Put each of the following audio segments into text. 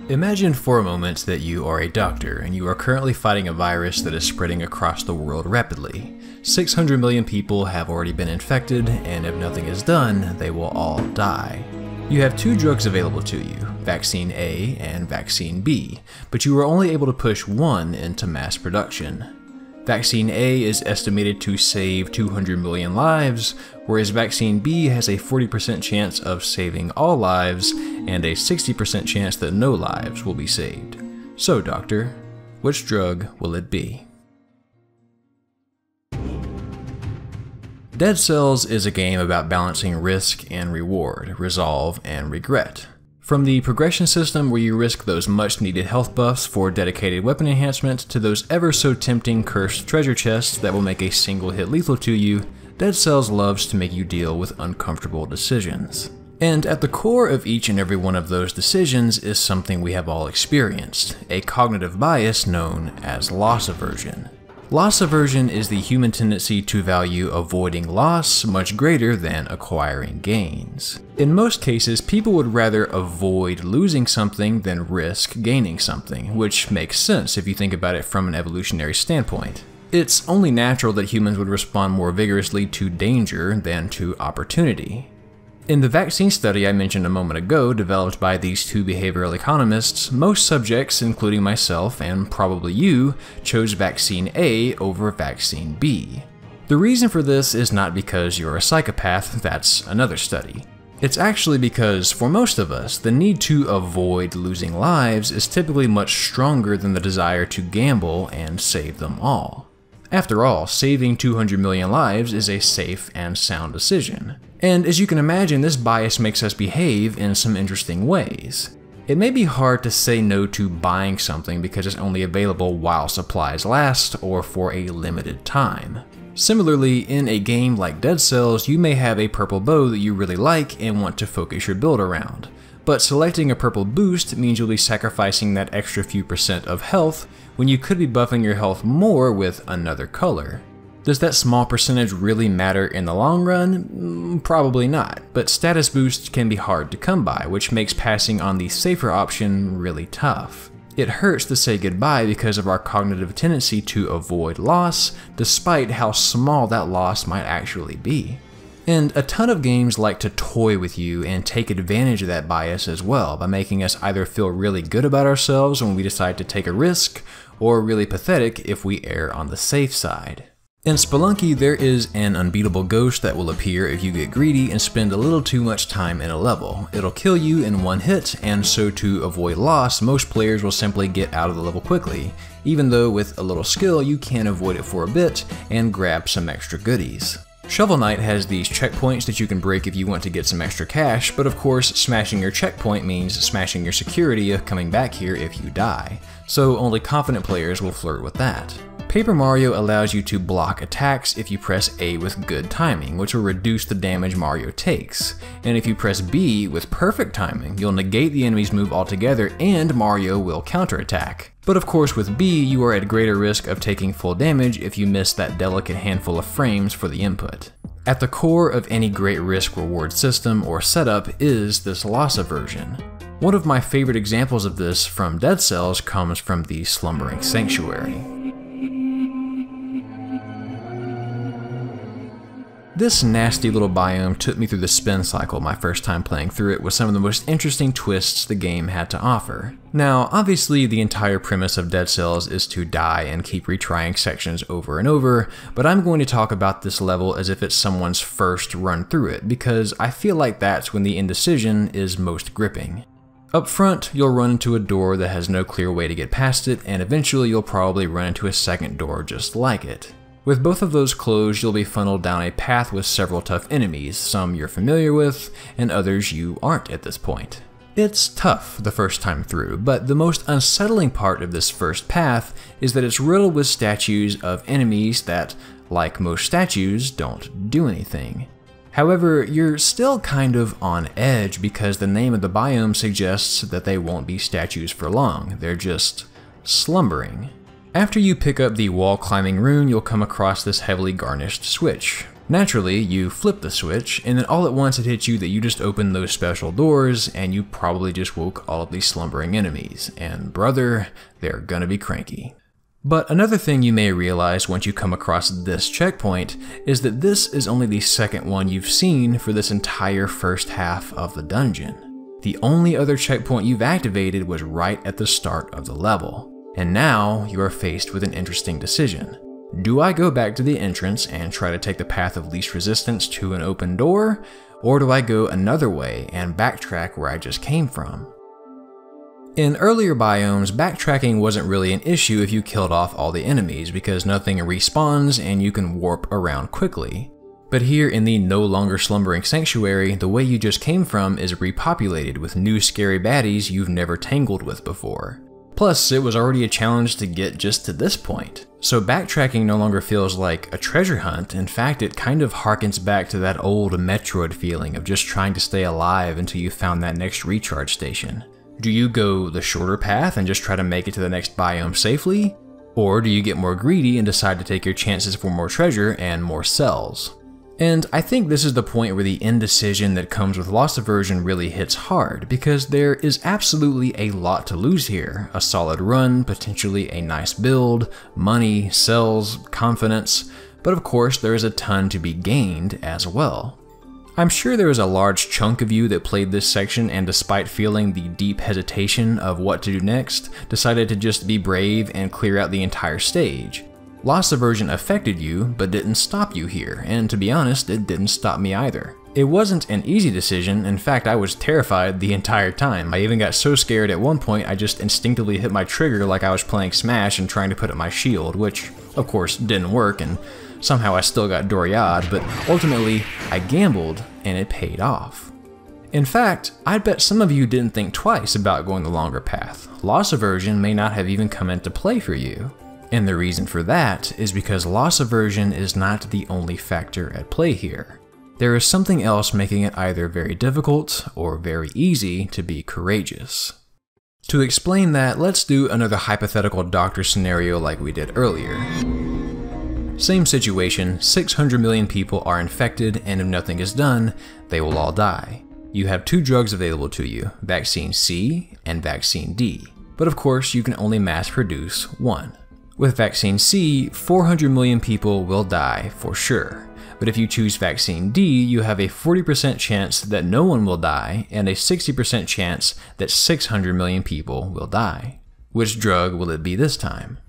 Imagine for a moment that you are a doctor and you are currently fighting a virus that is spreading across the world rapidly. 600 million people have already been infected, and if nothing is done, they will all die. You have two drugs available to you, Vaccine A and Vaccine B, but you are only able to push one into mass production. Vaccine A is estimated to save 200 million lives, whereas Vaccine B has a 40% chance of saving all lives and a 60% chance that no lives will be saved. So, Doctor, which drug will it be? Dead Cells is a game about balancing risk and reward, resolve and regret. From the progression system where you risk those much needed health buffs for dedicated weapon enhancement to those ever so tempting cursed treasure chests that will make a single hit lethal to you, Dead Cells loves to make you deal with uncomfortable decisions. And at the core of each and every one of those decisions is something we have all experienced, a cognitive bias known as loss aversion. Loss aversion is the human tendency to value avoiding loss much greater than acquiring gains. In most cases, people would rather avoid losing something than risk gaining something, which makes sense if you think about it from an evolutionary standpoint. It's only natural that humans would respond more vigorously to danger than to opportunity. In the vaccine study I mentioned a moment ago, developed by these two behavioral economists, most subjects, including myself and probably you, chose Vaccine A over Vaccine B. The reason for this is not because you're a psychopath, that's another study. It's actually because, for most of us, the need to avoid losing lives is typically much stronger than the desire to gamble and save them all. After all, saving 200 million lives is a safe and sound decision. And as you can imagine, this bias makes us behave in some interesting ways. It may be hard to say no to buying something because it's only available while supplies last or for a limited time. Similarly, in a game like Dead Cells, you may have a purple bow that you really like and want to focus your build around. But selecting a purple boost means you'll be sacrificing that extra few percent of health when you could be buffing your health more with another color. Does that small percentage really matter in the long run? Probably not, but status boosts can be hard to come by, which makes passing on the safer option really tough. It hurts to say goodbye because of our cognitive tendency to avoid loss, despite how small that loss might actually be. And a ton of games like to toy with you and take advantage of that bias as well by making us either feel really good about ourselves when we decide to take a risk, or really pathetic if we err on the safe side. In Spelunky, there is an unbeatable ghost that will appear if you get greedy and spend a little too much time in a level. It'll kill you in one hit, and so to avoid loss, most players will simply get out of the level quickly, even though with a little skill you can avoid it for a bit and grab some extra goodies. Shovel Knight has these checkpoints that you can break if you want to get some extra cash, but of course smashing your checkpoint means smashing your security of coming back here if you die, so only confident players will flirt with that. Paper Mario allows you to block attacks if you press A with good timing, which will reduce the damage Mario takes, and if you press B with perfect timing, you'll negate the enemy's move altogether and Mario will counterattack. But of course with B, you are at greater risk of taking full damage if you miss that delicate handful of frames for the input. At the core of any great risk-reward system or setup is this loss aversion. One of my favorite examples of this from Dead Cells comes from the Slumbering Sanctuary. This nasty little biome took me through the spin cycle my first time playing through it with some of the most interesting twists the game had to offer. Now, obviously the entire premise of Dead Cells is to die and keep retrying sections over and over, but I'm going to talk about this level as if it's someone's first run through it, because I feel like that's when the indecision is most gripping. Up front, you'll run into a door that has no clear way to get past it, and eventually you'll probably run into a second door just like it. With both of those closed, you'll be funneled down a path with several tough enemies, some you're familiar with, and others you aren't at this point. It's tough the first time through, but the most unsettling part of this first path is that it's riddled with statues of enemies that, like most statues, don't do anything. However, you're still kind of on edge because the name of the biome suggests that they won't be statues for long, they're just slumbering. After you pick up the wall climbing rune, you'll come across this heavily garnished switch. Naturally, you flip the switch, and then all at once it hits you that you just opened those special doors, and you probably just woke all of these slumbering enemies, and brother, they're gonna be cranky. But another thing you may realize once you come across this checkpoint is that this is only the second one you've seen for this entire first half of the dungeon. The only other checkpoint you've activated was right at the start of the level, and now you are faced with an interesting decision. Do I go back to the entrance and try to take the path of least resistance to an open door, or do I go another way and backtrack where I just came from? In earlier biomes, backtracking wasn't really an issue if you killed off all the enemies because nothing respawns and you can warp around quickly. But here in the no longer Slumbering Sanctuary, the way you just came from is repopulated with new scary baddies you've never tangled with before. Plus, it was already a challenge to get just to this point. So backtracking no longer feels like a treasure hunt. In fact, it kind of harkens back to that old Metroid feeling of just trying to stay alive until you found that next recharge station. Do you go the shorter path and just try to make it to the next biome safely? Or do you get more greedy and decide to take your chances for more treasure and more cells? And I think this is the point where the indecision that comes with Lost Aversion really hits hard, because there is absolutely a lot to lose here. A solid run, potentially a nice build, money, cells, confidence, but of course there is a ton to be gained as well. I'm sure there was a large chunk of you that played this section and despite feeling the deep hesitation of what to do next, decided to just be brave and clear out the entire stage. Lost Aversion affected you, but didn't stop you here, and to be honest, it didn't stop me either. It wasn't an easy decision. In fact, I was terrified the entire time. I even got so scared at one point I just instinctively hit my trigger like I was playing Smash and trying to put up my shield, which of course didn't work, and somehow I still got Yacht, but ultimately I gambled and it paid off. In fact, I bet some of you didn't think twice about going the longer path. Loss Aversion may not have even come into play for you. And the reason for that is because Loss Aversion is not the only factor at play here. There is something else making it either very difficult or very easy to be courageous. To explain that, let's do another hypothetical doctor scenario like we did earlier. Same situation, 600 million people are infected, and if nothing is done, they will all die. You have two drugs available to you, Vaccine C and Vaccine D, but of course you can only mass produce one. With Vaccine C, 400 million people will die for sure, but if you choose Vaccine D, you have a 40% chance that no one will die and a 60% chance that 600 million people will die. Which drug will it be this time?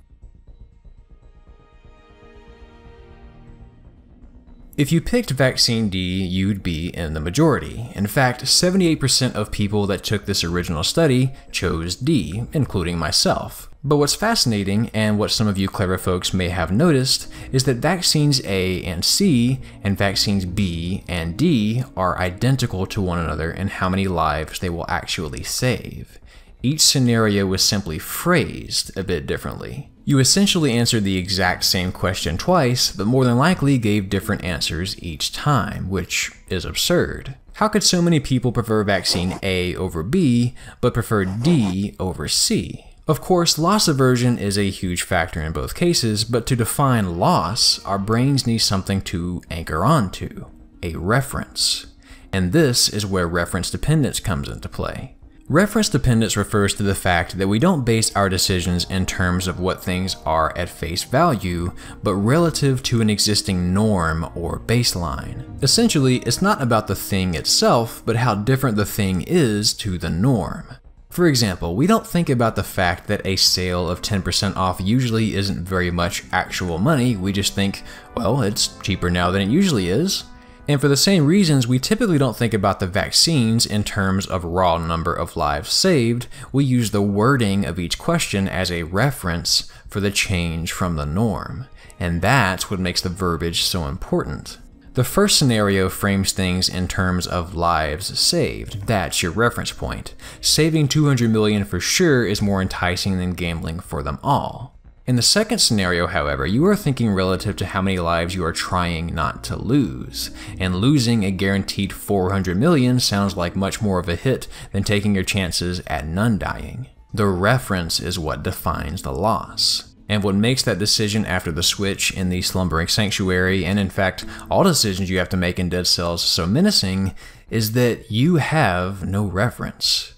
If you picked Vaccine D, you'd be in the majority. In fact, 78% of people that took this original study chose D, including myself. But what's fascinating, and what some of you clever folks may have noticed, is that vaccines A and C and vaccines B and D are identical to one another in how many lives they will actually save. Each scenario was simply phrased a bit differently. You essentially answered the exact same question twice, but more than likely gave different answers each time, which is absurd. How could so many people prefer vaccine A over B, but prefer D over C? Of course, loss aversion is a huge factor in both cases, but to define loss, our brains need something to anchor onto, a reference. And this is where reference dependence comes into play. Reference dependence refers to the fact that we don't base our decisions in terms of what things are at face value, but relative to an existing norm or baseline. Essentially, it's not about the thing itself, but how different the thing is to the norm. For example, we don't think about the fact that a sale of 10% off usually isn't very much actual money. We just think, well, it's cheaper now than it usually is. And for the same reasons, we typically don't think about the vaccines in terms of raw number of lives saved. We use the wording of each question as a reference for the change from the norm. And that's what makes the verbiage so important. The first scenario frames things in terms of lives saved. That's your reference point. Saving 200 million for sure is more enticing than gambling for them all. In the second scenario, however, you are thinking relative to how many lives you are trying not to lose, and losing a guaranteed 400 million sounds like much more of a hit than taking your chances at none dying. The reference is what defines the loss. And what makes that decision after the switch in the Slumbering Sanctuary, and in fact all decisions you have to make in Dead Cells, so menacing, is that you have no reference.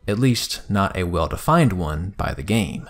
At least not a well-defined one by the game.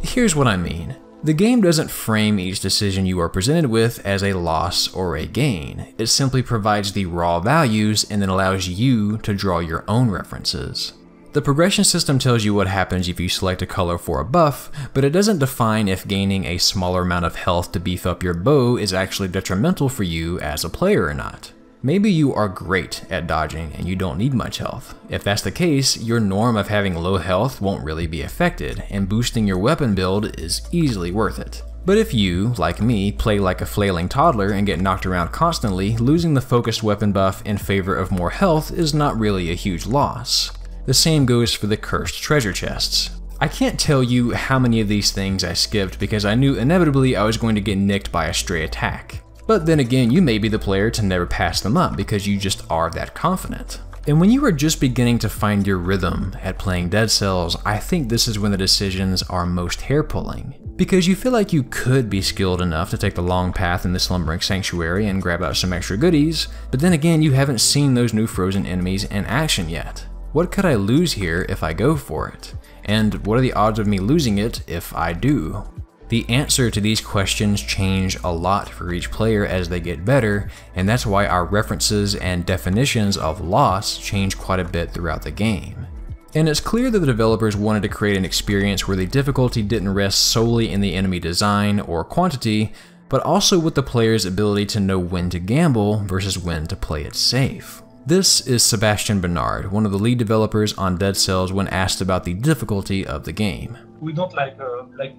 Here's what I mean. The game doesn't frame each decision you are presented with as a loss or a gain. It simply provides the raw values and then allows you to draw your own references. The progression system tells you what happens if you select a color for a buff, but it doesn't define if gaining a smaller amount of health to beef up your bow is actually detrimental for you as a player or not. Maybe you are great at dodging and you don't need much health. If that's the case, your norm of having low health won't really be affected, and boosting your weapon build is easily worth it. But if you, like me, play like a flailing toddler and get knocked around constantly, losing the focused weapon buff in favor of more health is not really a huge loss. The same goes for the cursed treasure chests. I can't tell you how many of these things I skipped because I knew inevitably I was going to get nicked by a stray attack. But then again, you may be the player to never pass them up because you just are that confident. And when you are just beginning to find your rhythm at playing Dead Cells, I think this is when the decisions are most hair-pulling. Because you feel like you could be skilled enough to take the long path in the Slumbering Sanctuary and grab out some extra goodies, but then again you haven't seen those new frozen enemies in action yet. What could I lose here if I go for it? And what are the odds of me losing it if I do? The answer to these questions change a lot for each player as they get better, and that's why our references and definitions of loss change quite a bit throughout the game. And it's clear that the developers wanted to create an experience where the difficulty didn't rest solely in the enemy design or quantity, but also with the player's ability to know when to gamble versus when to play it safe. This is Sebastian Bernard, one of the lead developers on Dead Cells, when asked about the difficulty of the game. We don't like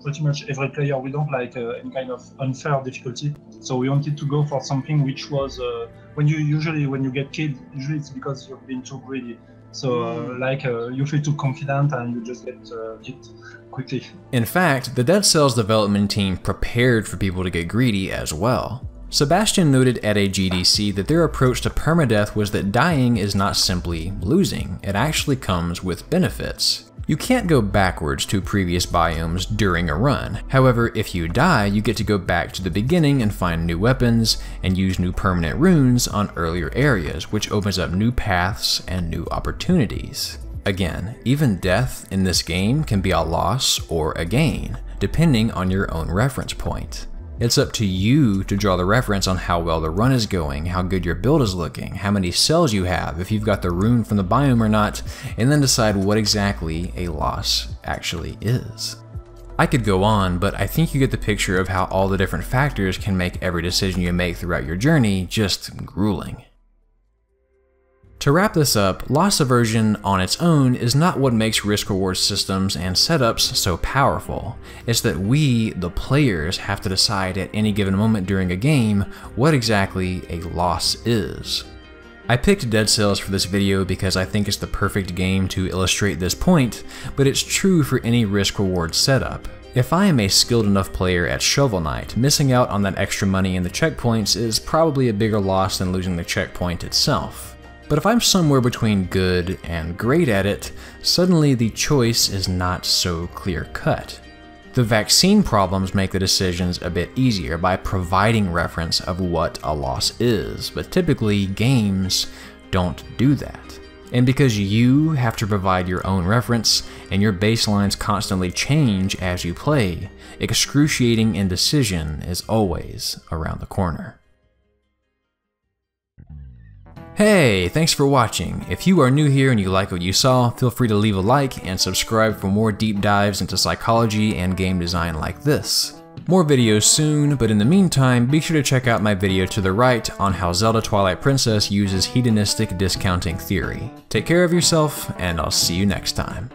pretty much every player, we don't like any kind of unfair difficulty. So we wanted to go for something which was, when you get killed, usually it's because you've been too greedy. So you feel too confident and you just get kicked quickly. In fact, the Dead Cells development team prepared for people to get greedy as well. Sebastian noted at a GDC that their approach to permadeath was that dying is not simply losing, it actually comes with benefits. You can't go backwards to previous biomes during a run. However, if you die, you get to go back to the beginning and find new weapons and use new permanent runes on earlier areas, which opens up new paths and new opportunities. Again, even death in this game can be a loss or a gain, depending on your own reference point. It's up to you to draw the reference on how well the run is going, how good your build is looking, how many cells you have, if you've got the rune from the biome or not, and then decide what exactly a loss actually is. I could go on, but I think you get the picture of how all the different factors can make every decision you make throughout your journey just grueling. To wrap this up, loss aversion on its own is not what makes risk-reward systems and setups so powerful. It's that we, the players, have to decide at any given moment during a game what exactly a loss is. I picked Dead Cells for this video because I think it's the perfect game to illustrate this point, but it's true for any risk-reward setup. If I am a skilled enough player at Shovel Knight, missing out on that extra money in the checkpoints is probably a bigger loss than losing the checkpoint itself. But if I'm somewhere between good and great at it, suddenly the choice is not so clear-cut. The vaccine problems make the decisions a bit easier by providing reference of what a loss is, but typically games don't do that. And because you have to provide your own reference and your baselines constantly change as you play, excruciating indecision is always around the corner. Hey, thanks for watching. If you are new here and you like what you saw, feel free to leave a like and subscribe for more deep dives into psychology and game design like this. More videos soon, but in the meantime, be sure to check out my video to the right on how Zelda Twilight Princess uses hedonistic discounting theory. Take care of yourself, and I'll see you next time.